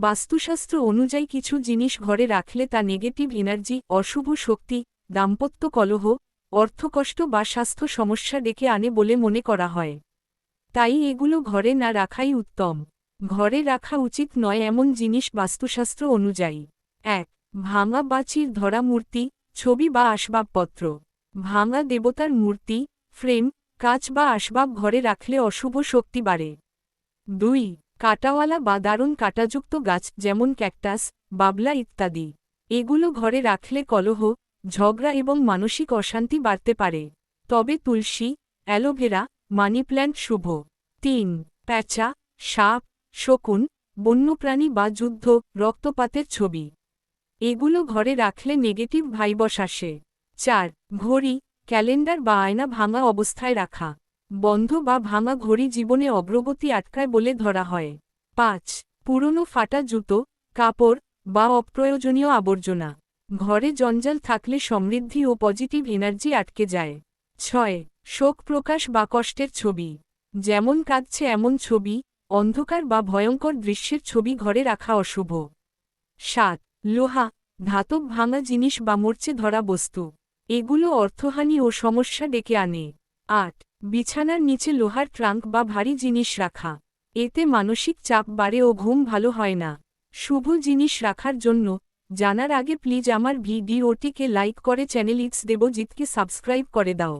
বাস্তুশাস্ত্র অনুযায়ী কিছু জিনিস ঘরে রাখলে তা নেগেটিভ এনার্জি, অশুভ শক্তি, দাম্পত্য কলহ, অর্থকষ্ট বা স্বাস্থ্য সমস্যা ডেকে আনে বলে মনে করা হয়। তাই এগুলো ঘরে না রাখাই উত্তম। ঘরে রাখা উচিত নয় এমন জিনিস বাস্তুশাস্ত্র অনুযায়ী: ১. ভাঙা বা চির ধরা মূর্তি, ছবি বা আসবাবপত্র। ভাঙা দেবতার মূর্তি, ফ্রেম, কাচ বা আসবাব ঘরে রাখলে অশুভ শক্তি বাড়ে। ২. কাঁটাওয়ালা বা দারুণ কাঁটাযুক্ত গাছ যেমন ক্যাকটাস, বাবলা ইত্যাদি। এগুলো ঘরে রাখলে কলহ, ঝগড়া এবং মানসিক অশান্তি বাড়তে পারে। তবে তুলসী, অ্যালোভেরা, মানি প্ল্যান্ট শুভ। ৩. প্যাঁচা, সাপ, শকুন, বন্যপ্রাণী বা যুদ্ধ, রক্তপাতের ছবি। এগুলো ঘরে রাখলে নেগেটিভ ভাইবস আসে। ৪. ঘড়ি, ক্যালেন্ডার বা আয়না ভাঙা অবস্থায় রাখা। বন্ধ বা ভাঙা ঘড়ি জীবনে অগ্রগতি আটকায় বলে ধরা হয়। ৫. পুরনো ফাটা জুতো, কাপড় বা অপ্রয়োজনীয় আবর্জনা। ঘরে জঞ্জাল থাকলে সমৃদ্ধি ও পজিটিভ এনার্জি আটকে যায়। ৬. শোক প্রকাশ বা কষ্টের ছবি। যেমন কাঁদছে এমন ছবি, অন্ধকার বা ভয়ঙ্কর দৃশ্যের ছবি ঘরে রাখা অশুভ। ৭. লোহা, ধাতব ভাঙা জিনিস বা মরচে ধরা বস্তু। এগুলো অর্থহানি ও সমস্যা ডেকে আনে। ৮. বিছানার নিচে লোহার ট্রাঙ্ক বা ভারী জিনিস রাখা। এতে মানসিক চাপ বাড়ে ও ঘুম ভালো হয় না। শুভ জিনিস রাখার জন্য জানার আগে প্লিজ আমার ভিডিওটিকে লাইক করে চ্যানেল ইটস দেবজিৎকে সাবস্ক্রাইব করে দাও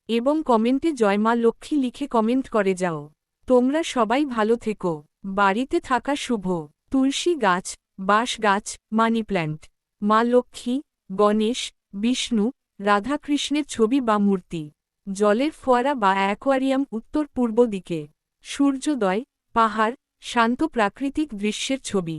এবং কমেন্টে জয় মা লক্ষ্মী লিখে কমেন্ট করে যাও। তোমরা সবাই ভালো থেকো। বাড়িতে থাকা শুভ: তুলসী গাছ, বাঁশ গাছ, মানি প্ল্যান্ট। মা লক্ষ্মী, গণেশ, বিষ্ণু, রাধাকৃষ্ণের ছবি বা মূর্তি। জলের ফোয়ারা বা অ্যাকোয়ারিয়াম উত্তর পূর্ব দিকে। সূর্যোদয়, পাহাড়, শান্ত প্রাকৃতিক দৃশ্যের ছবি।